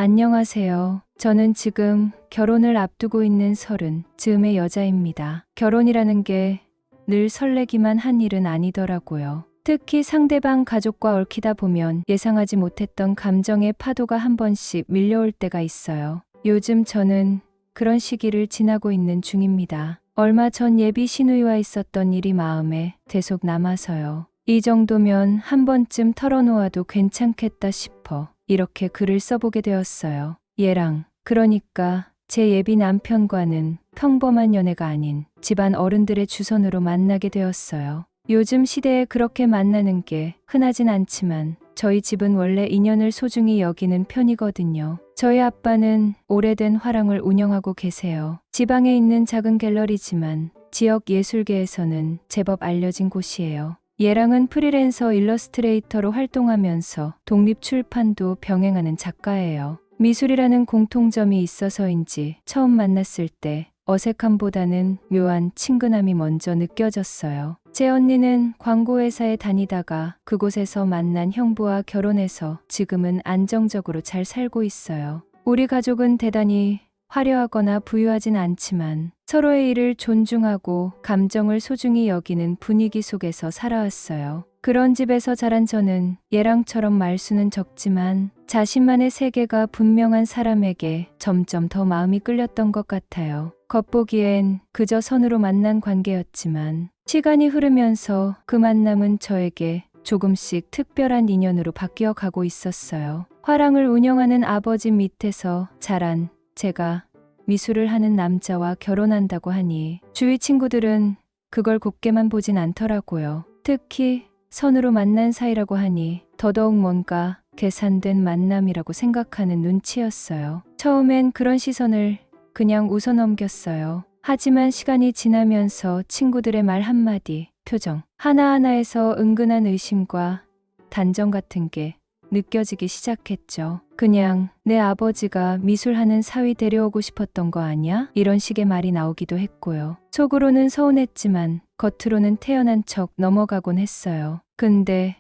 안녕하세요. 저는 지금 결혼을 앞두고 있는 30즈음의 여자입니다. 결혼이라는 게 늘 설레기만 한 일은 아니더라고요. 특히 상대방 가족과 얽히다 보면 예상하지 못했던 감정의 파도가 한 번씩 밀려올 때가 있어요. 요즘 저는 그런 시기를 지나고 있는 중입니다. 얼마 전 예비 시누이와 있었던 일이 마음에 계속 남아서요. 이 정도면 한 번쯤 털어놓아도 괜찮겠다 싶어 이렇게 글을 써보게 되었어요. 얘랑, 그러니까 제 예비 남편과는 평범한 연애가 아닌 집안 어른들의 주선으로 만나게 되었어요. 요즘 시대에 그렇게 만나는 게 흔하진 않지만 저희 집은 원래 인연을 소중히 여기는 편이거든요. 저희 아빠는 오래된 화랑을 운영하고 계세요. 지방에 있는 작은 갤러리지만 지역 예술계에서는 제법 알려진 곳이에요. 얘랑은 프리랜서 일러스트레이터로 활동하면서 독립 출판도 병행하는 작가예요. 미술이라는 공통점이 있어서인지 처음 만났을 때 어색함보다는 묘한 친근함이 먼저 느껴졌어요. 제 언니는 광고회사에 다니다가 그곳에서 만난 형부와 결혼해서 지금은 안정적으로 잘 살고 있어요. 우리 가족은 대단히 화려하거나 부유하진 않지만 서로의 일을 존중하고 감정을 소중히 여기는 분위기 속에서 살아왔어요. 그런 집에서 자란 저는 얘랑처럼 말수는 적지만 자신만의 세계가 분명한 사람에게 점점 더 마음이 끌렸던 것 같아요. 겉보기엔 그저 선으로 만난 관계였지만 시간이 흐르면서 그 만남은 저에게 조금씩 특별한 인연으로 바뀌어 가고 있었어요. 화랑을 운영하는 아버지 밑에서 자란 제가 미술을 하는 남자와 결혼한다고 하니 주위 친구들은 그걸 곱게만 보진 않더라고요. 특히 선으로 만난 사이라고 하니 더더욱 뭔가 계산된 만남이라고 생각하는 눈치였어요. 처음엔 그런 시선을 그냥 웃어 넘겼어요. 하지만 시간이 지나면서 친구들의 말 한마디, 표정 하나하나에서 은근한 의심과 단정 같은 게 느껴지기 시작했죠. 그냥 내 아버지가 미술하는 사위 데려오고 싶었던 거 아니야? 이런 식의 말이 나오기도 했고요. 속으로는 서운했지만 겉으로는 태연한 척 넘어가곤 했어요. 근데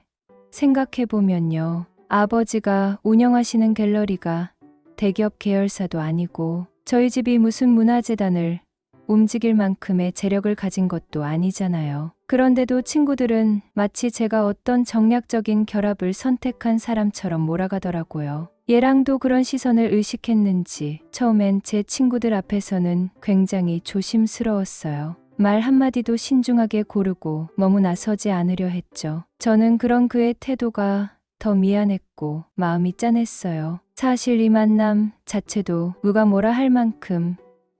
생각해보면요. 아버지가 운영하시는 갤러리가 대기업 계열사도 아니고 저희 집이 무슨 문화재단을 움직일 만큼의 재력을 가진 것도 아니잖아요. 그런데도 친구들은 마치 제가 어떤 정략적인 결합을 선택한 사람처럼 몰아가더라고요. 얘랑도 그런 시선을 의식했는지 처음엔 제 친구들 앞에서는 굉장히 조심스러웠어요. 말 한마디도 신중하게 고르고 너무 나서지 않으려 했죠. 저는 그런 그의 태도가 더 미안했고 마음이 짠했어요. 사실 이 만남 자체도 누가 뭐라 할 만큼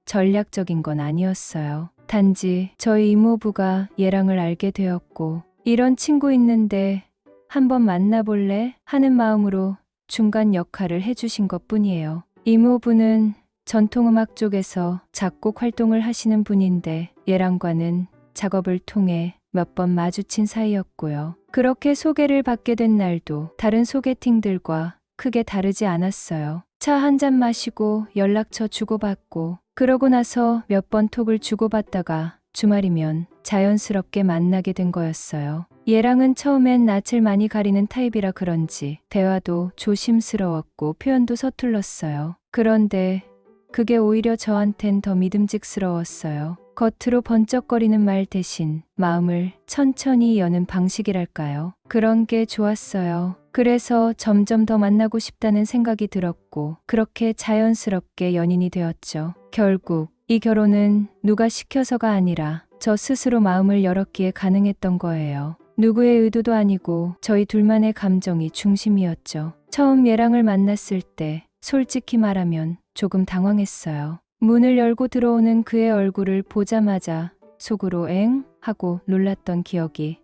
전략적인 건 아니었어요. 단지 저희 이모부가 얘랑을 알게 되었고 이런 친구 있는데 한번 만나볼래? 하는 마음으로 중간 역할을 해주신 것뿐이에요. 이모부는 전통음악 쪽에서 작곡 활동을 하시는 분인데 얘랑과는 작업을 통해 몇 번 마주친 사이였고요. 그렇게 소개를 받게 된 날도 다른 소개팅들과 크게 다르지 않았어요. 차 한 잔 마시고 연락처 주고받고 그러고 나서 몇 번 톡을 주고받다가 주말이면 자연스럽게 만나게 된 거였어요. 얘랑은 처음엔 낯을 많이 가리는 타입이라 그런지 대화도 조심스러웠고 표현도 서툴렀어요. 그런데 그게 오히려 저한텐 더 믿음직스러웠어요. 겉으로 번쩍거리는 말 대신 마음을 천천히 여는 방식이랄까요. 그런 게 좋았어요. 그래서 점점 더 만나고 싶다는 생각이 들었고 그렇게 자연스럽게 연인이 되었죠. 결국 이 결혼은 누가 시켜서가 아니라 저 스스로 마음을 열었기에 가능했던 거예요. 누구의 의도도 아니고 저희 둘만의 감정이 중심이었죠. 처음 얘랑을 만났을 때 솔직히 말하면 조금 당황했어요. 문을 열고 들어오는 그의 얼굴을 보자마자 속으로 엥? 하고 놀랐던 기억이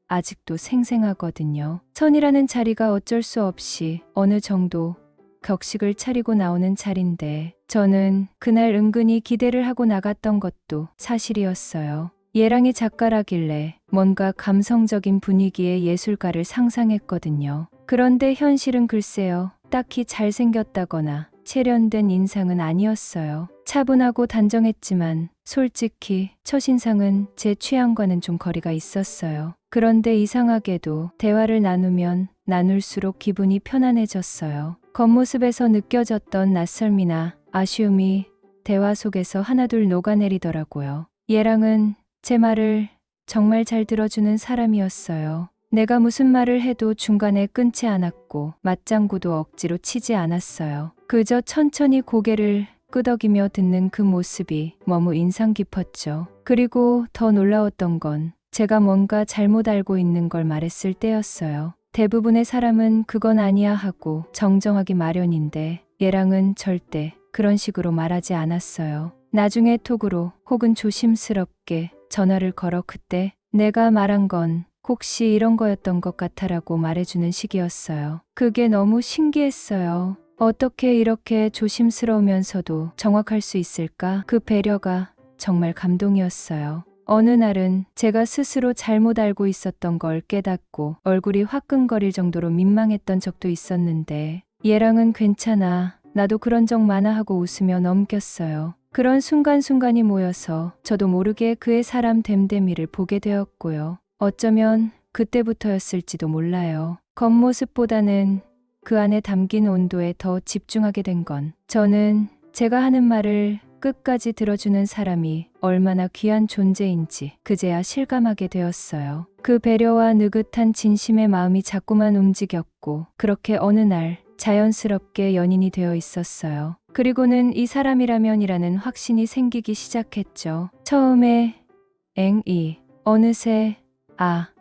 아직도 생생하거든요. 선이라는 자리가 어쩔 수 없이 어느 정도 격식을 차리고 나오는 자리인데 저는 그날 은근히 기대를 하고 나갔던 것도 사실이었어요. 얘랑이 작가라길래 뭔가 감성적인 분위기의 예술가를 상상했거든요. 그런데 현실은 글쎄요. 딱히 잘생겼다거나 세련된 인상은 아니었어요. 차분하고 단정했지만 솔직히 첫인상은 제 취향과는 좀 거리가 있었어요. 그런데 이상하게도 대화를 나누면 나눌수록 기분이 편안해졌어요. 겉모습에서 느껴졌던 낯설미나 아쉬움이 대화 속에서 하나둘 녹아내리더라고요. 얘랑은 제 말을 정말 잘 들어주는 사람이었어요. 내가 무슨 말을 해도 중간에 끊지 않았고 맞장구도 억지로 치지 않았어요. 그저 천천히 고개를 끄덕이며 듣는 그 모습이 너무 인상 깊었죠. 그리고 더 놀라웠던 건 제가 뭔가 잘못 알고 있는 걸 말했을 때였어요. 대부분의 사람은 그건 아니야 하고 정정하기 마련인데 얘랑은 절대 그런 식으로 말하지 않았어요. 나중에 톡으로 혹은 조심스럽게 전화를 걸어 그때 내가 말한 건 혹시 이런 거였던 것 같아라고 말해주는 식이었어요. 그게 너무 신기했어요. 어떻게 이렇게 조심스러우면서도 정확할 수 있을까? 그 배려가 정말 감동이었어요. 어느 날은 제가 스스로 잘못 알고 있었던 걸 깨닫고 얼굴이 화끈거릴 정도로 민망했던 적도 있었는데 얘랑은 괜찮아. 나도 그런 적 많아 하고 웃으며 넘겼어요. 그런 순간순간이 모여서 저도 모르게 그의 사람 됨됨이를 보게 되었고요. 어쩌면 그때부터였을지도 몰라요. 겉모습보다는 그 안에 담긴 온도에 더 집중하게 된 건 저는 제가 하는 말을 끝까지 들어주는 사람이 얼마나 귀한 존재인지 그제야 실감하게 되었어요. 그 배려와 느긋한 진심의 마음이 자꾸만 움직였고 그렇게 어느 날 자연스럽게 연인이 되어 있었어요. 그리고는 이 사람이라면이라는 확신이 생기기 시작했죠. 처음에 어느새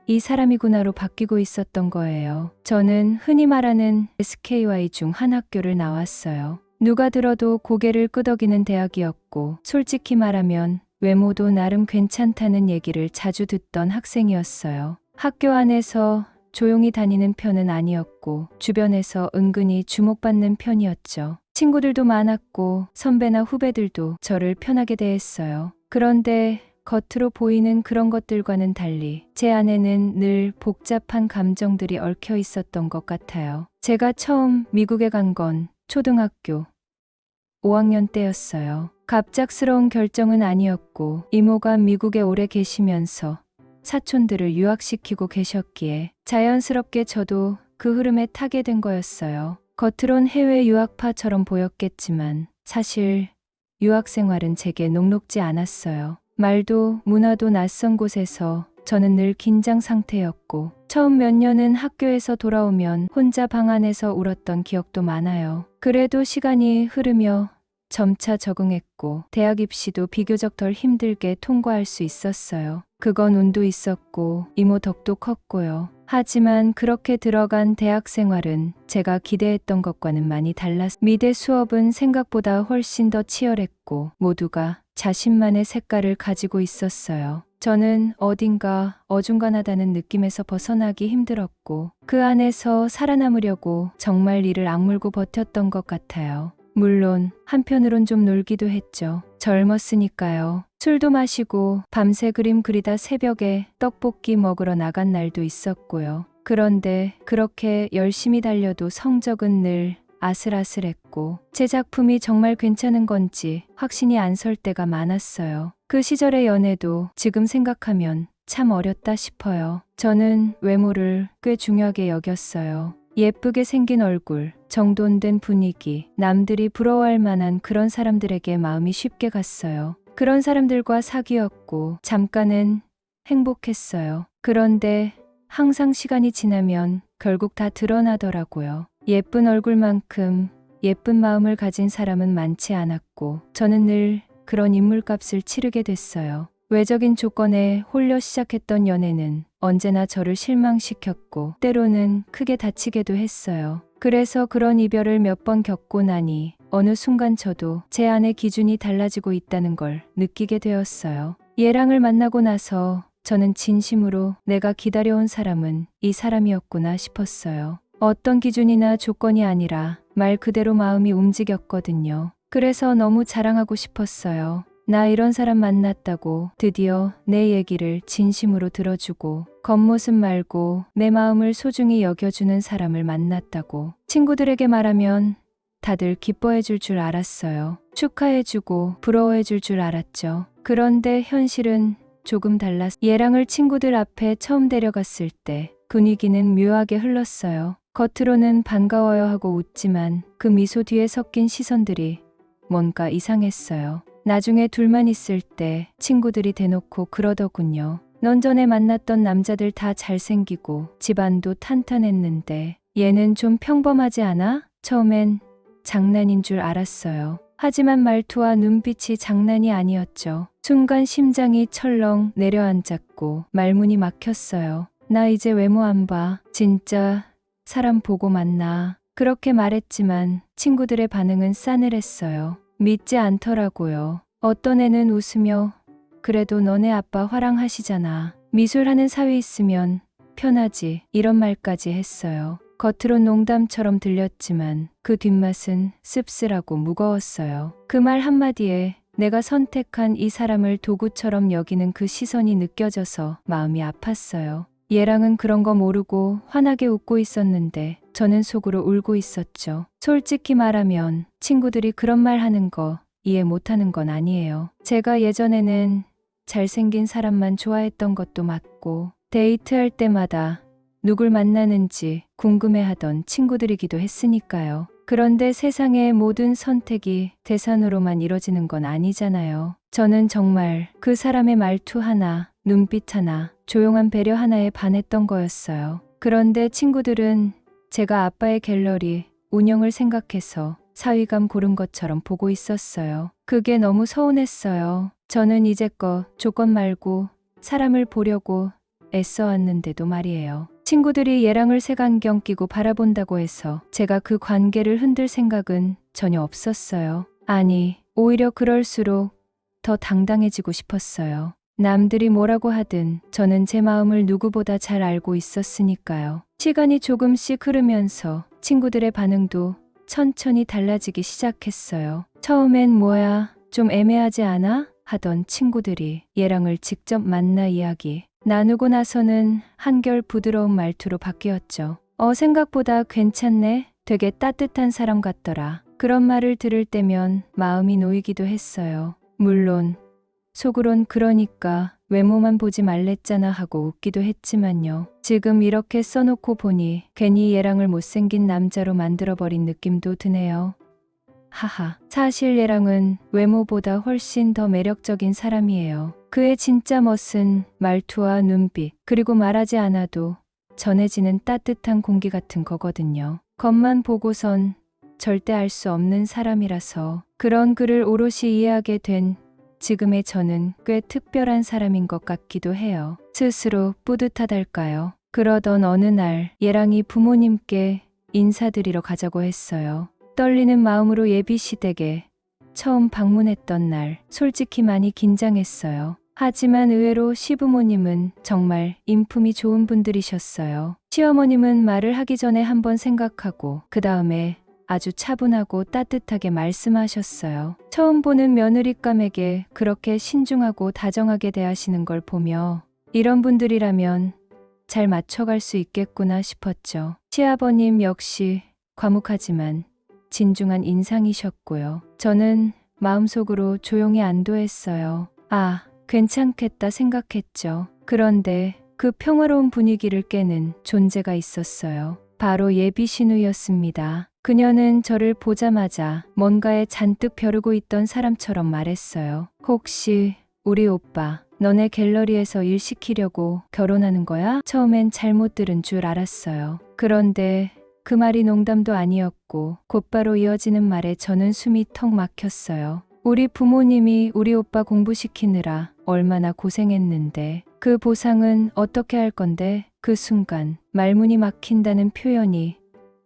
이 사람이구나로 바뀌고 있었던 거예요. 저는 흔히 말하는 SKY 중 한 학교를 나왔어요. 누가 들어도 고개를 끄덕이는 대학이었고 솔직히 말하면 외모도 나름 괜찮다는 얘기를 자주 듣던 학생이었어요. 학교 안에서 조용히 다니는 편은 아니었고 주변에서 은근히 주목받는 편이었죠. 친구들도 많았고 선배나 후배들도 저를 편하게 대했어요. 그런데 겉으로 보이는 그런 것들과는 달리 제 안에는 늘 복잡한 감정들이 얽혀 있었던 것 같아요. 제가 처음 미국에 간 건 초등학교 5학년 때였어요. 갑작스러운 결정은 아니었고 이모가 미국에 오래 계시면서 사촌들을 유학시키고 계셨기에 자연스럽게 저도 그 흐름에 타게 된 거였어요. 겉으론 해외 유학파처럼 보였겠지만 사실 유학 생활은 제게 녹록지 않았어요. 말도 문화도 낯선 곳에서 저는 늘 긴장 상태였고 처음 몇 년은 학교에서 돌아오면 혼자 방 안에서 울었던 기억도 많아요. 그래도 시간이 흐르며 점차 적응했고 대학 입시도 비교적 덜 힘들게 통과할 수 있었어요. 그건 운도 있었고 이모 덕도 컸고요. 하지만 그렇게 들어간 대학 생활은 제가 기대했던 것과는 많이 달랐어요. 미대 수업은 생각보다 훨씬 더 치열했고 모두가 자신만의 색깔을 가지고 있었어요. 저는 어딘가 어중간하다는 느낌에서 벗어나기 힘들었고 그 안에서 살아남으려고 정말 이를 악물고 버텼던 것 같아요. 물론 한편으론 좀 놀기도 했죠. 젊었으니까요. 술도 마시고 밤새 그림 그리다 새벽에 떡볶이 먹으러 나간 날도 있었고요. 그런데 그렇게 열심히 달려도 성적은 늘 아슬아슬했고 제 작품이 정말 괜찮은 건지 확신이 안 설 때가 많았어요. 그 시절의 연애도 지금 생각하면 참 어렸다 싶어요. 저는 외모를 꽤 중요하게 여겼어요. 예쁘게 생긴 얼굴, 정돈된 분위기, 남들이 부러워할 만한 그런 사람들에게 마음이 쉽게 갔어요. 그런 사람들과 사귀었고 잠깐은 행복했어요. 그런데 항상 시간이 지나면 결국 다 드러나더라고요. 예쁜 얼굴만큼 예쁜 마음을 가진 사람은 많지 않았고 저는 늘 그런 인물값을 치르게 됐어요. 외적인 조건에 홀려 시작했던 연애는 언제나 저를 실망시켰고 때로는 크게 다치게도 했어요. 그래서 그런 이별을 몇 번 겪고 나니 어느 순간 저도 제 안의 기준이 달라지고 있다는 걸 느끼게 되었어요. 얘랑을 만나고 나서 저는 진심으로 내가 기다려온 사람은 이 사람이었구나 싶었어요. 어떤 기준이나 조건이 아니라 말 그대로 마음이 움직였거든요. 그래서 너무 자랑하고 싶었어요. 나 이런 사람 만났다고 드디어 내 얘기를 진심으로 들어주고 겉모습 말고 내 마음을 소중히 여겨주는 사람을 만났다고 친구들에게 말하면 다들 기뻐해 줄 줄 알았어요. 축하해주고 부러워해 줄 줄 알았죠. 그런데 현실은 조금 달랐어요. 얘랑을 친구들 앞에 처음 데려갔을 때 분위기는 묘하게 흘렀어요. 겉으로는 반가워요 하고 웃지만 그 미소 뒤에 섞인 시선들이 뭔가 이상했어요. 나중에 둘만 있을 때 친구들이 대놓고 그러더군요. 넌 전에 만났던 남자들 다 잘생기고 집안도 탄탄했는데 얘는 좀 평범하지 않아? 처음엔 장난인 줄 알았어요. 하지만 말투와 눈빛이 장난이 아니었죠. 순간 심장이 철렁 내려앉았고 말문이 막혔어요. 나 이제 외모 안 봐. 진짜 사람 보고 만나. 그렇게 말했지만 친구들의 반응은 싸늘했어요. 믿지 않더라고요. 어떤 애는 웃으며 그래도 너네 아빠 화랑하시잖아. 미술하는 사위 있으면 편하지. 이런 말까지 했어요. 겉으론 농담처럼 들렸지만 그 뒷맛은 씁쓸하고 무거웠어요. 그 말 한마디에 내가 선택한 이 사람을 도구처럼 여기는 그 시선이 느껴져서 마음이 아팠어요. 얘랑은 그런 거 모르고 환하게 웃고 있었는데 저는 속으로 울고 있었죠. 솔직히 말하면 친구들이 그런 말 하는 거 이해 못하는 건 아니에요. 제가 예전에는 잘생긴 사람만 좋아했던 것도 맞고 데이트할 때마다 누굴 만나는지 궁금해하던 친구들이기도 했으니까요. 그런데 세상의 모든 선택이 대산으로만 이뤄지는 건 아니잖아요. 저는 정말 그 사람의 말투 하나, 눈빛 하나, 조용한 배려 하나에 반했던 거였어요. 그런데 친구들은 제가 아빠의 갤러리 운영을 생각해서 사위감 고른 것처럼 보고 있었어요. 그게 너무 서운했어요. 저는 이제껏 조건 말고 사람을 보려고 애써왔는데도 말이에요. 친구들이 얘랑을 색안경 끼고 바라본다고 해서 제가 그 관계를 흔들 생각은 전혀 없었어요. 아니, 오히려 그럴수록 더 당당해지고 싶었어요. 남들이 뭐라고 하든 저는 제 마음을 누구보다 잘 알고 있었으니까요. 시간이 조금씩 흐르면서 친구들의 반응도 천천히 달라지기 시작했어요. 처음엔 뭐야, 좀 애매하지 않아? 하던 친구들이 얘랑을 직접 만나 이야기 나누고 나서는 한결 부드러운 말투로 바뀌었죠. 생각보다 괜찮네. 되게 따뜻한 사람 같더라. 그런 말을 들을 때면 마음이 놓이기도 했어요. 물론 속으론 그러니까 외모만 보지 말랬잖아 하고 웃기도 했지만요. 지금 이렇게 써놓고 보니 괜히 얘랑을 못생긴 남자로 만들어버린 느낌도 드네요. 하하, 사실 얘랑은 외모보다 훨씬 더 매력적인 사람이에요. 그의 진짜 멋은 말투와 눈빛, 그리고 말하지 않아도 전해지는 따뜻한 공기 같은 거거든요. 겉만 보고선 절대 알 수 없는 사람이라서 그런 그를 오롯이 이해하게 된 지금의 저는 꽤 특별한 사람인 것 같기도 해요. 스스로 뿌듯하달까요? 그러던 어느 날 얘랑이 부모님께 인사드리러 가자고 했어요. 떨리는 마음으로 예비시댁에 처음 방문했던 날 솔직히 많이 긴장했어요. 하지만 의외로 시부모님은 정말 인품이 좋은 분들이셨어요. 시어머님은 말을 하기 전에 한번 생각하고 그 다음에 아주 차분하고 따뜻하게 말씀하셨어요. 처음 보는 며느리감에게 그렇게 신중하고 다정하게 대하시는 걸 보며 이런 분들이라면 잘 맞춰갈 수 있겠구나 싶었죠. 시아버님 역시 과묵하지만 진중한 인상이셨고요. 저는 마음속으로 조용히 안도했어요. 아, 괜찮겠다 생각했죠. 그런데 그 평화로운 분위기를 깨는 존재가 있었어요. 바로 예비 신우였습니다. 그녀는 저를 보자마자 뭔가에 잔뜩 벼르고 있던 사람처럼 말했어요. 혹시 우리 오빠 너네 갤러리에서 일 시키려고 결혼하는 거야? 처음엔 잘못 들은 줄 알았어요. 그런데 그 말이 농담도 아니었고 곧바로 이어지는 말에 저는 숨이 턱 막혔어요. 우리 부모님이 우리 오빠 공부시키느라 얼마나 고생했는데 그 보상은 어떻게 할 건데? 그 순간 말문이 막힌다는 표현이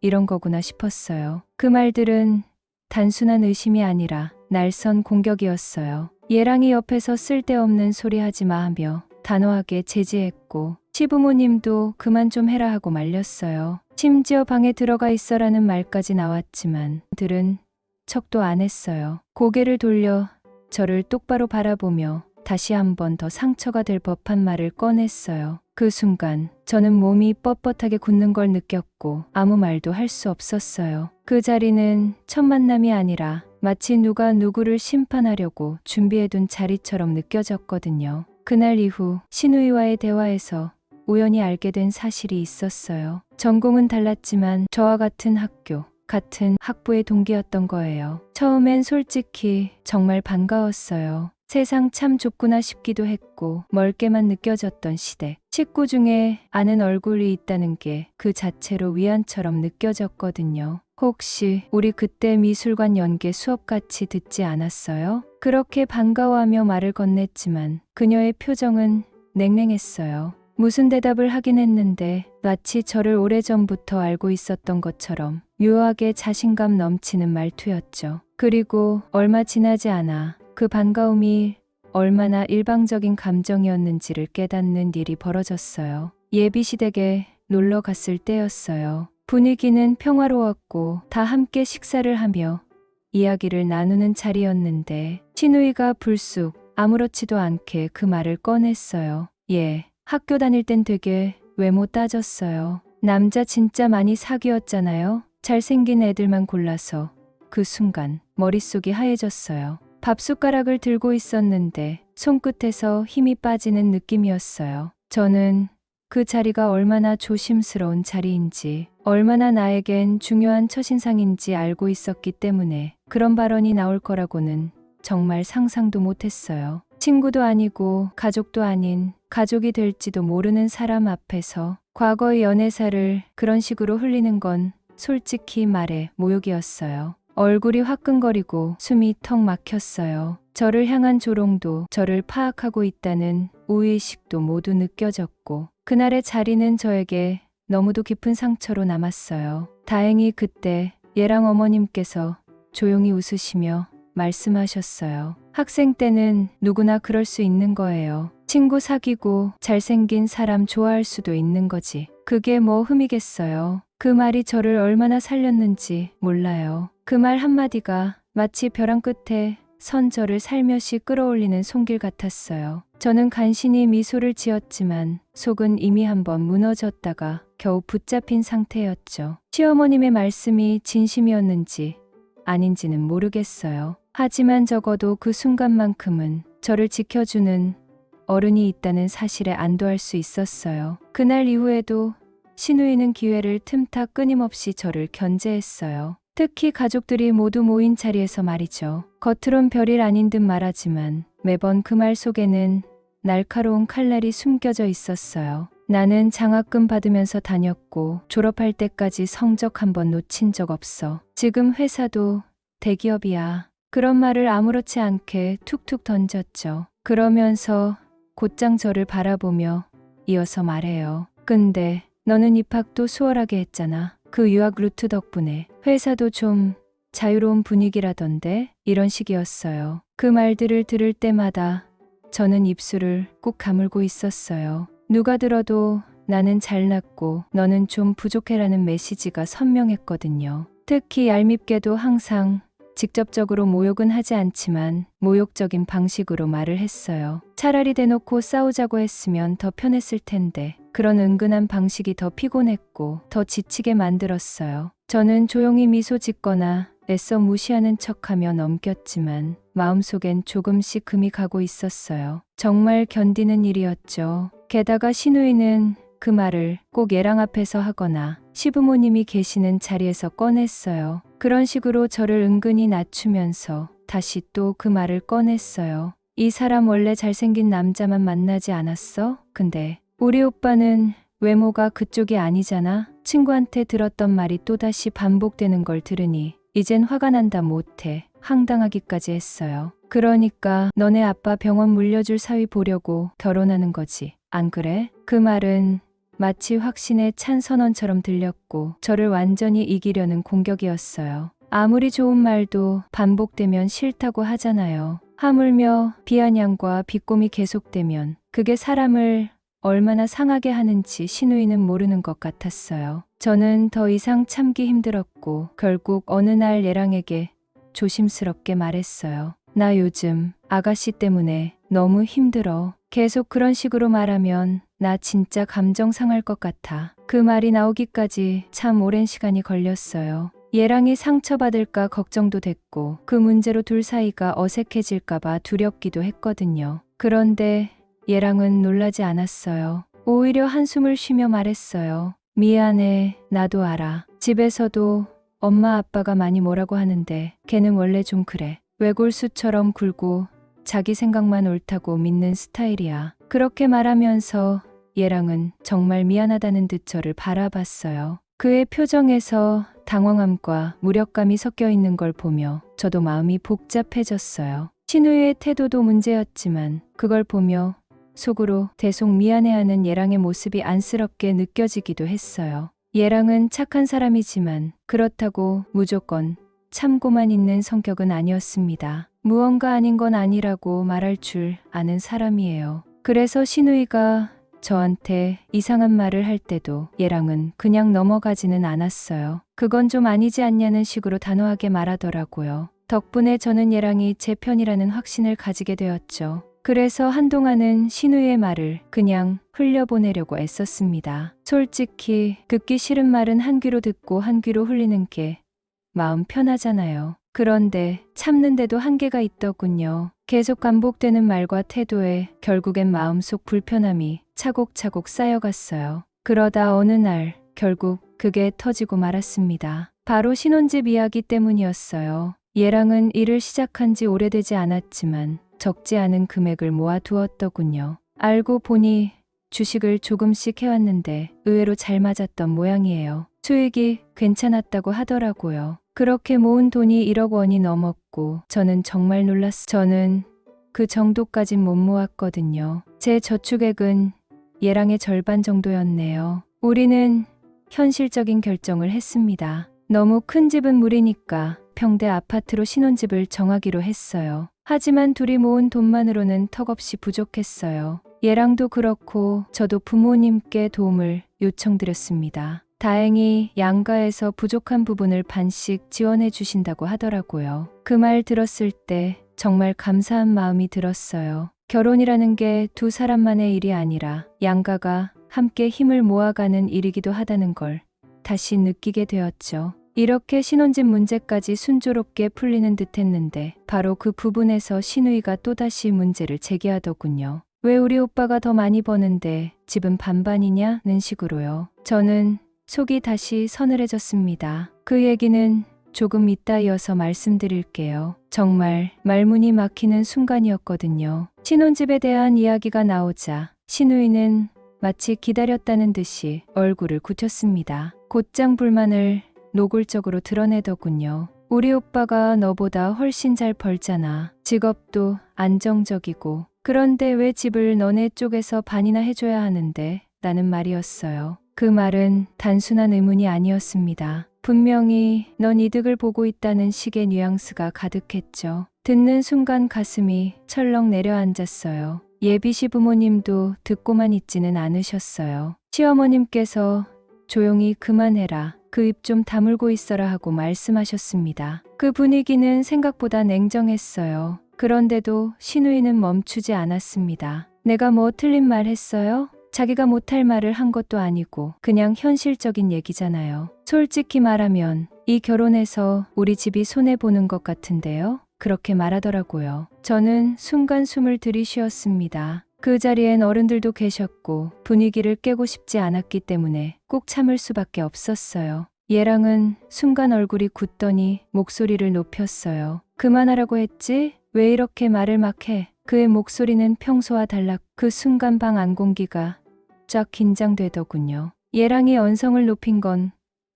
이런 거구나 싶었어요. 그 말들은 단순한 의심이 아니라 날선 공격이었어요. 얘랑이 옆에서 쓸데없는 소리 하지 마 하며 단호하게 제지했고 시부모님도 그만 좀 해라 하고 말렸어요. 심지어 방에 들어가 있어라는 말까지 나왔지만 들은 척도 안 했어요. 고개를 돌려 저를 똑바로 바라보며 다시 한 번 더 상처가 될 법한 말을 꺼냈어요. 그 순간 저는 몸이 뻣뻣하게 굳는 걸 느꼈고 아무 말도 할 수 없었어요. 그 자리는 첫 만남이 아니라 마치 누가 누구를 심판하려고 준비해둔 자리처럼 느껴졌거든요. 그날 이후 신우이와의 대화에서 우연히 알게 된 사실이 있었어요. 전공은 달랐지만 저와 같은 학교, 같은 학부의 동기였던 거예요. 처음엔 솔직히 정말 반가웠어요. 세상 참 좁구나 싶기도 했고 멀게만 느껴졌던 시대. 식구 중에 아는 얼굴이 있다는 게 그 자체로 위안처럼 느껴졌거든요. 혹시 우리 그때 미술관 연계 수업 같이 듣지 않았어요? 그렇게 반가워하며 말을 건넸지만 그녀의 표정은 냉랭했어요. 무슨 대답을 하긴 했는데 마치 저를 오래전부터 알고 있었던 것처럼 묘하게 자신감 넘치는 말투였죠. 그리고 얼마 지나지 않아 그 반가움이 얼마나 일방적인 감정이었는지를 깨닫는 일이 벌어졌어요. 예비시댁에 놀러 갔을 때였어요. 분위기는 평화로웠고 다 함께 식사를 하며 이야기를 나누는 자리였는데 신우이가 불쑥 아무렇지도 않게 그 말을 꺼냈어요. 예, 학교 다닐 땐 되게 외모 따졌어요. 남자 진짜 많이 사귀었잖아요. 잘생긴 애들만 골라서. 그 순간 머릿속이 하얘졌어요. 밥숟가락을 들고 있었는데 손끝에서 힘이 빠지는 느낌이었어요. 저는 그 자리가 얼마나 조심스러운 자리인지, 얼마나 나에겐 중요한 첫인상인지 알고 있었기 때문에 그런 발언이 나올 거라고는 정말 상상도 못했어요. 친구도 아니고 가족도 아닌 가족이 될지도 모르는 사람 앞에서 과거의 연애사를 그런 식으로 흘리는 건 솔직히 말해 모욕이었어요. 얼굴이 화끈거리고 숨이 턱 막혔어요. 저를 향한 조롱도 저를 파악하고 있다는 우의식도 모두 느껴졌고 그날의 자리는 저에게 너무도 깊은 상처로 남았어요. 다행히 그때 얘랑 어머님께서 조용히 웃으시며 말씀하셨어요. 학생 때는 누구나 그럴 수 있는 거예요. 친구 사귀고 잘생긴 사람 좋아할 수도 있는 거지. 그게 뭐 흠이겠어요. 그 말이 저를 얼마나 살렸는지 몰라요. 그 말 한마디가 마치 벼랑 끝에 선 저를 살며시 끌어올리는 손길 같았어요. 저는 간신히 미소를 지었지만 속은 이미 한번 무너졌다가 겨우 붙잡힌 상태였죠. 시어머님의 말씀이 진심이었는지 아닌지는 모르겠어요. 하지만 적어도 그 순간만큼은 저를 지켜주는 어른이 있다는 사실에 안도할 수 있었어요. 그날 이후에도 신우이는 기회를 틈타 끊임없이 저를 견제했어요. 특히 가족들이 모두 모인 자리에서 말이죠. 겉으론 별일 아닌 듯 말하지만 매번 그 말 속에는 날카로운 칼날이 숨겨져 있었어요. 나는 장학금 받으면서 다녔고 졸업할 때까지 성적 한 번 놓친 적 없어. 지금 회사도 대기업이야. 그런 말을 아무렇지 않게 툭툭 던졌죠. 그러면서 곧장 저를 바라보며 이어서 말해요. 근데 너는 입학도 수월하게 했잖아. 그 유학 루트 덕분에 회사도 좀 자유로운 분위기라던데 이런 식이었어요. 그 말들을 들을 때마다 저는 입술을 꾹 가물고 있었어요. 누가 들어도 나는 잘났고 너는 좀 부족해라는 메시지가 선명했거든요. 특히 얄밉게도 항상 직접적으로 모욕은 하지 않지만 모욕적인 방식으로 말을 했어요. 차라리 대놓고 싸우자고 했으면 더 편했을 텐데 그런 은근한 방식이 더 피곤했고 더 지치게 만들었어요. 저는 조용히 미소 짓거나 애써 무시하는 척하며 넘겼지만 마음속엔 조금씩 금이 가고 있었어요. 정말 견디는 일이었죠. 게다가 신우이는 그 말을 꼭 얘랑 앞에서 하거나 시부모님이 계시는 자리에서 꺼냈어요. 그런 식으로 저를 은근히 낮추면서 다시 또 그 말을 꺼냈어요. 이 사람 원래 잘생긴 남자만 만나지 않았어? 근데 우리 오빠는 외모가 그쪽이 아니잖아? 친구한테 들었던 말이 또다시 반복되는 걸 들으니 이젠 화가 난다 못해 황당하기까지 했어요. 그러니까 너네 아빠 병원 물려줄 사위 보려고 결혼하는 거지. 안 그래? 그 말은 마치 확신에 찬 선언처럼 들렸고 저를 완전히 이기려는 공격이었어요. 아무리 좋은 말도 반복되면 싫다고 하잖아요. 하물며 비아냥과 비꼼이 계속되면 그게 사람을 얼마나 상하게 하는지 신우이는 모르는 것 같았어요. 저는 더 이상 참기 힘들었고 결국 어느 날 얘랑에게 조심스럽게 말했어요. 나 요즘 아가씨 때문에 너무 힘들어. 계속 그런 식으로 말하면 나 진짜 감정 상할 것 같아. 그 말이 나오기까지 참 오랜 시간이 걸렸어요. 얘랑이 상처받을까 걱정도 됐고 그 문제로 둘 사이가 어색해질까 봐 두렵기도 했거든요. 그런데 얘랑은 놀라지 않았어요. 오히려 한숨을 쉬며 말했어요. 미안해, 나도 알아. 집에서도 엄마 아빠가 많이 뭐라고 하는데 걔는 원래 좀 그래. 외골수처럼 굴고 자기 생각만 옳다고 믿는 스타일이야. 그렇게 말하면서 얘랑은 정말 미안하다는 듯 저를 바라봤어요. 그의 표정에서 당황함과 무력감이 섞여 있는 걸 보며 저도 마음이 복잡해졌어요. 신우의 태도도 문제였지만 그걸 보며 속으로 대속 미안해하는 예랑의 모습이 안쓰럽게 느껴지기도 했어요. 예랑은 착한 사람이지만 그렇다고 무조건 참고만 있는 성격은 아니었습니다. 무언가 아닌 건 아니라고 말할 줄 아는 사람이에요. 그래서 신우이가 저한테 이상한 말을 할 때도 예랑은 그냥 넘어가지는 않았어요. 그건 좀 아니지 않냐는 식으로 단호하게 말하더라고요. 덕분에 저는 예랑이 제 편이라는 확신을 가지게 되었죠. 그래서 한동안은 신우의 말을 그냥 흘려보내려고 애썼습니다. 솔직히 듣기 싫은 말은 한 귀로 듣고 한 귀로 흘리는 게 마음 편하잖아요. 그런데 참는데도 한계가 있더군요. 계속 반복되는 말과 태도에 결국엔 마음속 불편함이 차곡차곡 쌓여갔어요. 그러다 어느 날 결국 그게 터지고 말았습니다. 바로 신혼집 이야기 때문이었어요. 얘랑은 일을 시작한 지 오래되지 않았지만 적지 않은 금액을 모아두었더군요. 알고 보니 주식을 조금씩 해왔는데 의외로 잘 맞았던 모양이에요. 수익이 괜찮았다고 하더라고요. 그렇게 모은 돈이 1억 원이 넘었고 저는 정말 놀랐어요. 저는 그 정도까진 못 모았거든요. 제 저축액은 얘랑의 절반 정도였네요. 우리는 현실적인 결정을 했습니다. 너무 큰 집은 무리니까 평대 아파트로 신혼집을 정하기로 했어요. 하지만 둘이 모은 돈만으로는 턱없이 부족했어요. 얘랑도 그렇고 저도 부모님께 도움을 요청드렸습니다. 다행히 양가에서 부족한 부분을 반씩 지원해 주신다고 하더라고요. 그 말 들었을 때 정말 감사한 마음이 들었어요. 결혼이라는 게 두 사람만의 일이 아니라 양가가 함께 힘을 모아가는 일이기도 하다는 걸 다시 느끼게 되었죠. 이렇게 신혼집 문제까지 순조롭게 풀리는 듯 했는데 바로 그 부분에서 신우이가 또다시 문제를 제기하더군요. 왜 우리 오빠가 더 많이 버는데 집은 반반이냐는 식으로요. 저는 속이 다시 서늘해졌습니다. 그 얘기는 조금 이따 이어서 말씀드릴게요. 정말 말문이 막히는 순간이었거든요. 신혼집에 대한 이야기가 나오자 신우이는 마치 기다렸다는 듯이 얼굴을 굳혔습니다. 곧장 불만을 노골적으로 드러내더군요. 우리 오빠가 너보다 훨씬 잘 벌잖아. 직업도 안정적이고. 그런데 왜 집을 너네 쪽에서 반이나 해줘야 하는데? 라는 말이었어요. 그 말은 단순한 의문이 아니었습니다. 분명히 넌 이득을 보고 있다는 식의 뉘앙스가 가득했죠. 듣는 순간 가슴이 철렁 내려앉았어요. 예비 시부모님도 듣고만 있지는 않으셨어요. 시어머님께서 조용히 그만해라. 그 입 좀 다물고 있어라 하고 말씀하셨습니다. 그 분위기는 생각보다 냉정했어요. 그런데도 신우이는 멈추지 않았습니다. 내가 뭐 틀린 말 했어요? 자기가 못할 말을 한 것도 아니고 그냥 현실적인 얘기잖아요. 솔직히 말하면 이 결혼에서 우리 집이 손해보는 것 같은데요? 그렇게 말하더라고요. 저는 순간 숨을 들이쉬었습니다. 그 자리엔 어른들도 계셨고 분위기를 깨고 싶지 않았기 때문에 꼭 참을 수밖에 없었어요. 얘랑은 순간 얼굴이 굳더니 목소리를 높였어요. 그만하라고 했지? 왜 이렇게 말을 막 해? 그의 목소리는 평소와 달라 그 순간 방 안 공기가 쫙 긴장되더군요. 얘랑이 언성을 높인 건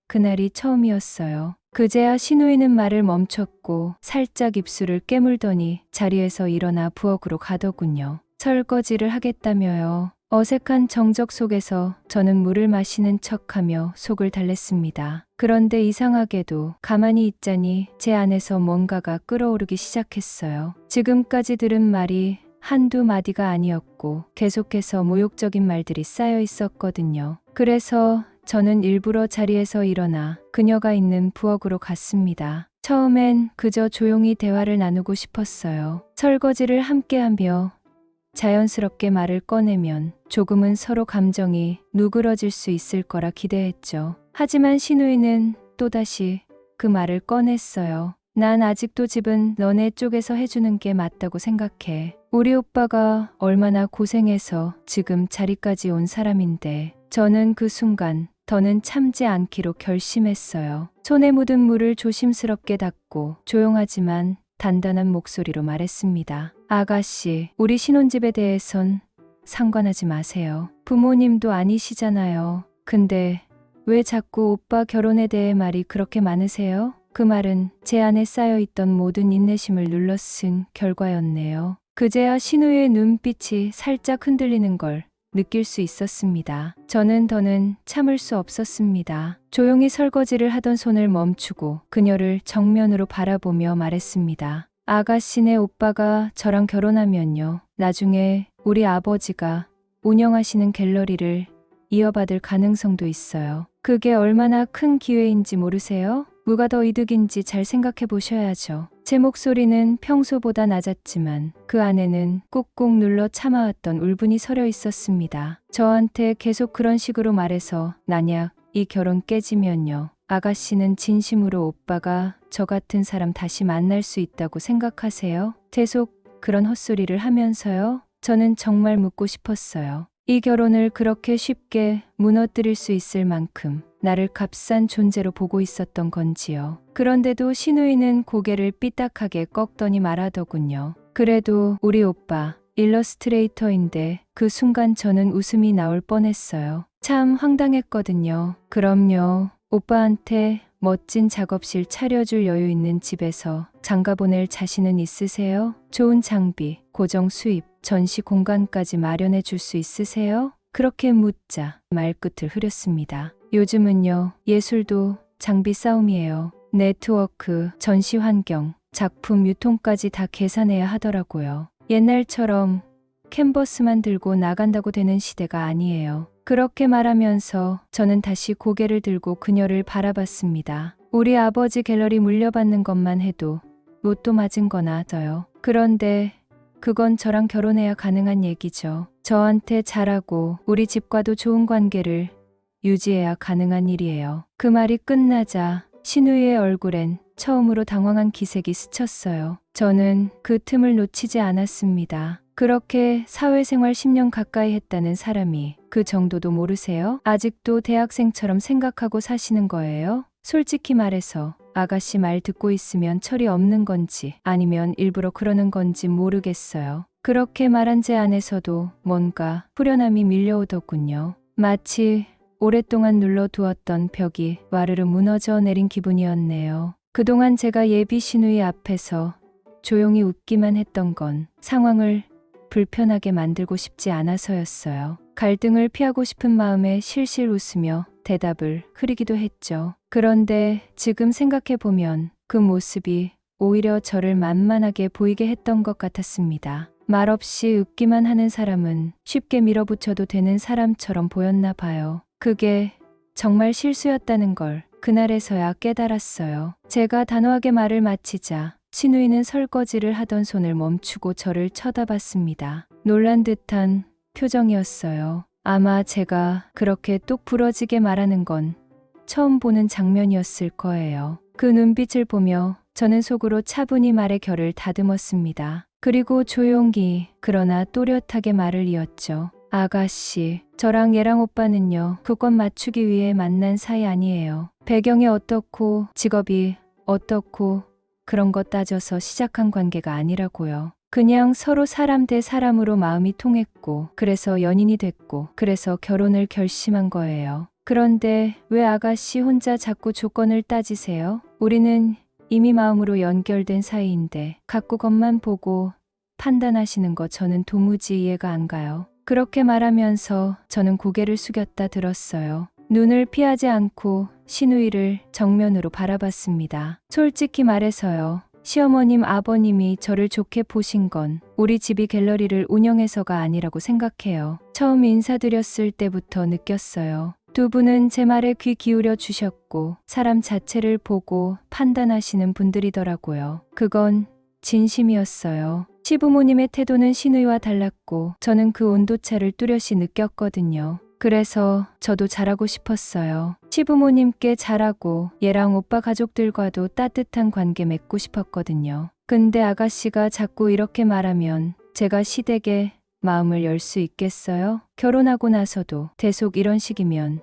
그날이 처음이었어요. 그제야 신우이는 말을 멈췄고 살짝 입술을 깨물더니 자리에서 일어나 부엌으로 가더군요. 설거지를 하겠다며요. 어색한 정적 속에서 저는 물을 마시는 척하며 속을 달랬습니다. 그런데 이상하게도 가만히 있자니 제 안에서 뭔가가 끓어오르기 시작했어요. 지금까지 들은 말이 한두 마디가 아니었고 계속해서 모욕적인 말들이 쌓여 있었거든요. 그래서 저는 일부러 자리에서 일어나 그녀가 있는 부엌으로 갔습니다. 처음엔 그저 조용히 대화를 나누고 싶었어요. 설거지를 함께하며 자연스럽게 말을 꺼내면 조금은 서로 감정이 누그러질 수 있을 거라 기대했죠. 하지만 신우이는 또다시 그 말을 꺼냈어요. 난 아직도 집은 너네 쪽에서 해주는 게 맞다고 생각해. 우리 오빠가 얼마나 고생해서 지금 자리까지 온 사람인데. 저는 그 순간 더는 참지 않기로 결심했어요. 손에 묻은 물을 조심스럽게 닦고 조용하지만 단단한 목소리로 말했습니다. 아가씨, 우리 신혼집에 대해선 상관하지 마세요. 부모님도 아니시잖아요. 근데 왜 자꾸 오빠 결혼에 대해 말이 그렇게 많으세요? 그 말은 제 안에 쌓여있던 모든 인내심을 눌러쓴 결과였네요. 그제야 신우의 눈빛이 살짝 흔들리는 걸 느낄 수 있었습니다. 저는 더는 참을 수 없었습니다. 조용히 설거지를 하던 손을 멈추고 그녀를 정면으로 바라보며 말했습니다. 아가씨네 오빠가 저랑 결혼하면요. 나중에 우리 아버지가 운영하시는 갤러리를 이어받을 가능성도 있어요. 그게 얼마나 큰 기회인지 모르세요? 누가 더 이득인지 잘 생각해 보셔야죠. 제 목소리는 평소보다 낮았지만 그 안에는 꾹꾹 눌러 참아왔던 울분이 서려 있었습니다. 저한테 계속 그런 식으로 말해서 만약 이 결혼 깨지면요. 아가씨는 진심으로 오빠가 저 같은 사람 다시 만날 수 있다고 생각하세요? 계속 그런 헛소리를 하면서요. 저는 정말 묻고 싶었어요. 이 결혼을 그렇게 쉽게 무너뜨릴 수 있을 만큼 나를 값싼 존재로 보고 있었던 건지요. 그런데도 신우이는 고개를 삐딱하게 꺾더니 말하더군요. 그래도 우리 오빠 일러스트레이터인데. 그 순간 저는 웃음이 나올 뻔했어요. 참 황당했거든요. 그럼요. 오빠한테 멋진 작업실 차려줄 여유 있는 집에서 장가보낼 자신은 있으세요? 좋은 장비, 고정 수입, 전시 공간까지 마련해 줄 수 있으세요? 그렇게 묻자 말끝을 흐렸습니다. 요즘은요, 예술도 장비 싸움이에요. 네트워크, 전시 환경, 작품 유통까지 다 계산해야 하더라고요. 옛날처럼 캔버스만 들고 나간다고 되는 시대가 아니에요. 그렇게 말하면서 저는 다시 고개를 들고 그녀를 바라봤습니다. 우리 아버지 갤러리 물려받는 것만 해도 로또 맞은 거나 져요. 그런데 그건 저랑 결혼해야 가능한 얘기죠. 저한테 잘하고 우리 집과도 좋은 관계를 유지해야 가능한 일이에요. 그 말이 끝나자 신우이의 얼굴엔 처음으로 당황한 기색이 스쳤어요. 저는 그 틈을 놓치지 않았습니다. 그렇게 사회생활 10년 가까이 했다는 사람이 그 정도도 모르세요? 아직도 대학생처럼 생각하고 사시는 거예요? 솔직히 말해서 아가씨 말 듣고 있으면 철이 없는 건지 아니면 일부러 그러는 건지 모르겠어요. 그렇게 말한 제 안에서도 뭔가 후련함이 밀려오더군요. 마치 오랫동안 눌러두었던 벽이 와르르 무너져 내린 기분이었네요. 그동안 제가 예비 신우이 앞에서 조용히 웃기만 했던 건 상황을 불편하게 만들고 싶지 않아서였어요. 갈등을 피하고 싶은 마음에 실실 웃으며 대답을 흐리기도 했죠. 그런데 지금 생각해보면 그 모습이 오히려 저를 만만하게 보이게 했던 것 같았습니다. 말없이 웃기만 하는 사람은 쉽게 밀어붙여도 되는 사람처럼 보였나 봐요. 그게 정말 실수였다는 걸 그날에서야 깨달았어요. 제가 단호하게 말을 마치자 신우이는 설거지를 하던 손을 멈추고 저를 쳐다봤습니다. 놀란 듯한 표정이었어요. 아마 제가 그렇게 똑 부러지게 말하는 건 처음 보는 장면이었을 거예요. 그 눈빛을 보며 저는 속으로 차분히 말의 결을 다듬었습니다. 그리고 조용히 그러나 또렷하게 말을 이었죠. 아가씨, 저랑 얘랑 오빠는요, 그것 맞추기 위해 만난 사이 아니에요. 배경이 어떻고 직업이 어떻고 그런 거 따져서 시작한 관계가 아니라고요. 그냥 서로 사람 대 사람으로 마음이 통했고 그래서 연인이 됐고 그래서 결혼을 결심한 거예요. 그런데 왜 아가씨 혼자 자꾸 조건을 따지세요? 우리는 이미 마음으로 연결된 사이인데 갖고 겉만 보고 판단하시는 거 저는 도무지 이해가 안 가요. 그렇게 말하면서 저는 고개를 숙였다 들었어요. 눈을 피하지 않고 신우이를 정면으로 바라봤습니다. 솔직히 말해서요. 시어머님, 아버님이 저를 좋게 보신 건 우리 집이 갤러리를 운영해서가 아니라고 생각해요. 처음 인사드렸을 때부터 느꼈어요. 두 분은 제 말에 귀 기울여 주셨고 사람 자체를 보고 판단하시는 분들이더라고요. 그건 진심이었어요. 시부모님의 태도는 신우이와 달랐고 저는 그 온도차를 뚜렷이 느꼈거든요. 그래서 저도 잘하고 싶었어요. 시부모님께 잘하고 얘랑 오빠 가족들과도 따뜻한 관계 맺고 싶었거든요. 근데 아가씨가 자꾸 이렇게 말하면 제가 시댁에 마음을 열 수 있겠어요? 결혼하고 나서도 계속 이런 식이면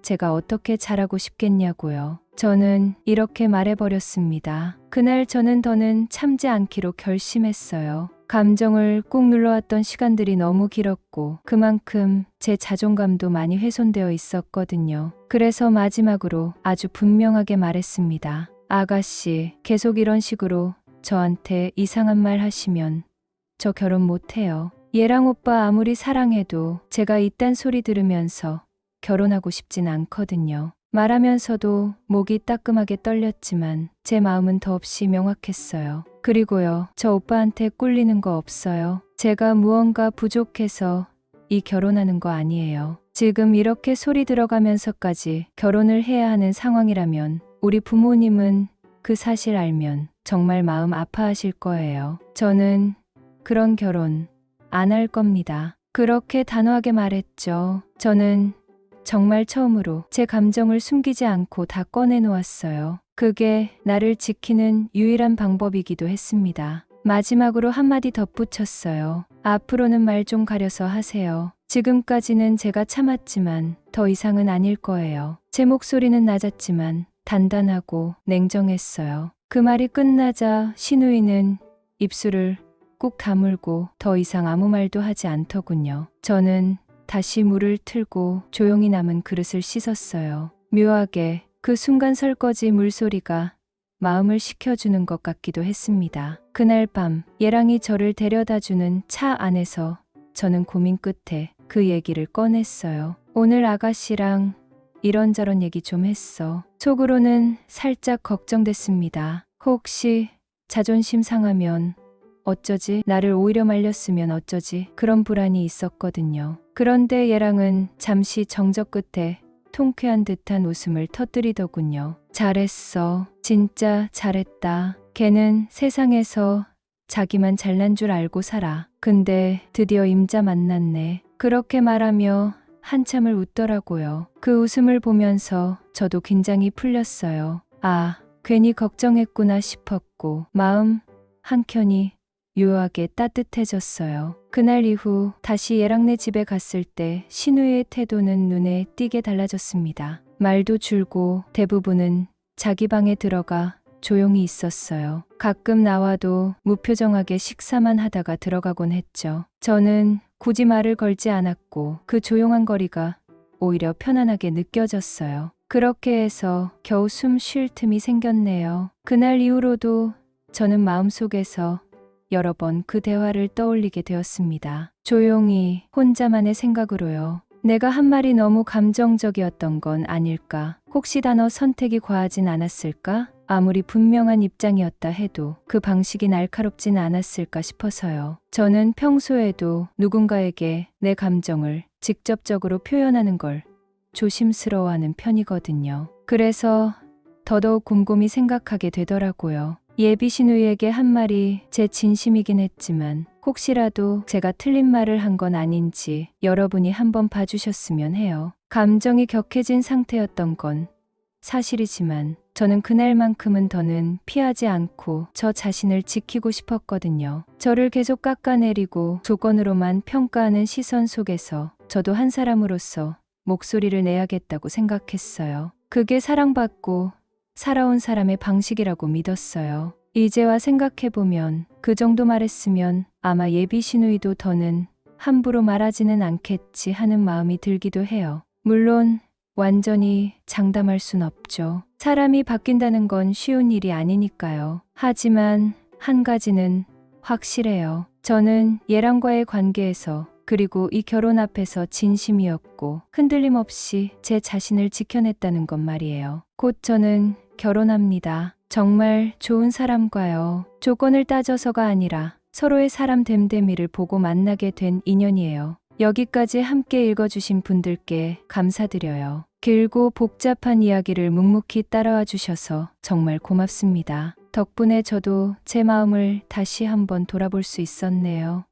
제가 어떻게 잘하고 싶겠냐고요. 저는 이렇게 말해버렸습니다. 그날 저는 더는 참지 않기로 결심했어요. 감정을 꾹 눌러왔던 시간들이 너무 길었고 그만큼 제 자존감도 많이 훼손되어 있었거든요. 그래서 마지막으로 아주 분명하게 말했습니다. 아가씨, 계속 이런 식으로 저한테 이상한 말 하시면 저 결혼 못해요. 얘랑 오빠 아무리 사랑해도 제가 이딴 소리 들으면서 결혼하고 싶진 않거든요. 말하면서도 목이 따끔하게 떨렸지만 제 마음은 더없이 명확했어요. 그리고요, 저 오빠한테 꿀리는 거 없어요. 제가 무언가 부족해서 이 결혼하는 거 아니에요. 지금 이렇게 소리 들어가면서까지 결혼을 해야 하는 상황이라면 우리 부모님은 그 사실 알면 정말 마음 아파하실 거예요. 저는 그런 결혼 안 할 겁니다. 그렇게 단호하게 말했죠. 저는 정말 처음으로 제 감정을 숨기지 않고 다 꺼내놓았어요. 그게 나를 지키는 유일한 방법이기도 했습니다. 마지막으로 한마디 덧붙였어요. 앞으로는 말 좀 가려서 하세요. 지금까지는 제가 참았지만 더 이상은 아닐 거예요. 제 목소리는 낮았지만 단단하고 냉정했어요. 그 말이 끝나자 시누이는 입술을 꾹 다물고 더 이상 아무 말도 하지 않더군요. 저는 다시 물을 틀고 조용히 남은 그릇을 씻었어요. 묘하게 그 순간 설거지 물소리가 마음을 식혀주는 것 같기도 했습니다. 그날 밤 예랑이 저를 데려다주는 차 안에서 저는 고민 끝에 그 얘기를 꺼냈어요. 오늘 아가씨랑 이런저런 얘기 좀 했어. 속으로는 살짝 걱정됐습니다. 혹시 자존심 상하면 어쩌지? 나를 오히려 말렸으면 어쩌지? 그런 불안이 있었거든요. 그런데 얘랑은 잠시 정적 끝에 통쾌한 듯한 웃음을 터뜨리더군요. 잘했어. 진짜 잘했다. 걔는 세상에서 자기만 잘난 줄 알고 살아. 근데 드디어 임자 만났네. 그렇게 말하며 한참을 웃더라고요. 그 웃음을 보면서 저도 긴장이 풀렸어요. 아, 괜히 걱정했구나 싶었고 마음 한켠이 묘하게 따뜻해졌어요. 그날 이후 다시 얘랑네 집에 갔을 때 신우의 태도는 눈에 띄게 달라졌습니다. 말도 줄고 대부분은 자기 방에 들어가 조용히 있었어요. 가끔 나와도 무표정하게 식사만 하다가 들어가곤 했죠. 저는 굳이 말을 걸지 않았고 그 조용한 거리가 오히려 편안하게 느껴졌어요. 그렇게 해서 겨우 숨 쉴 틈이 생겼네요. 그날 이후로도 저는 마음속에서 여러 번 그 대화를 떠올리게 되었습니다. 조용히 혼자만의 생각으로요. 내가 한 말이 너무 감정적이었던 건 아닐까? 혹시 단어 선택이 과하진 않았을까? 아무리 분명한 입장이었다 해도 그 방식이 날카롭진 않았을까 싶어서요. 저는 평소에도 누군가에게 내 감정을 직접적으로 표현하는 걸 조심스러워하는 편이거든요. 그래서 더더욱 곰곰이 생각하게 되더라고요. 예비 시누이에게 한 말이 제 진심이긴 했지만 혹시라도 제가 틀린 말을 한 건 아닌지 여러분이 한번 봐주셨으면 해요. 감정이 격해진 상태였던 건 사실이지만 저는 그날만큼은 더는 피하지 않고 저 자신을 지키고 싶었거든요. 저를 계속 깎아내리고 조건으로만 평가하는 시선 속에서 저도 한 사람으로서 목소리를 내야겠다고 생각했어요. 그게 사랑받고 살아온 사람의 방식이라고 믿었어요. 이제와 생각해보면 그 정도 말했으면 아마 예비 시누이도 더는 함부로 말하지는 않겠지 하는 마음이 들기도 해요. 물론 완전히 장담할 순 없죠. 사람이 바뀐다는 건 쉬운 일이 아니니까요. 하지만 한 가지는 확실해요. 저는 얘랑과의 관계에서 그리고 이 결혼 앞에서 진심이었고 흔들림 없이 제 자신을 지켜냈다는 것 말이에요. 곧 저는 결혼합니다. 정말 좋은 사람과요. 조건을 따져서가 아니라 서로의 사람 됨됨이를 보고 만나게 된 인연이에요. 여기까지 함께 읽어주신 분들께 감사드려요. 길고 복잡한 이야기를 묵묵히 따라와 주셔서 정말 고맙습니다. 덕분에 저도 제 마음을 다시 한번 돌아볼 수 있었네요.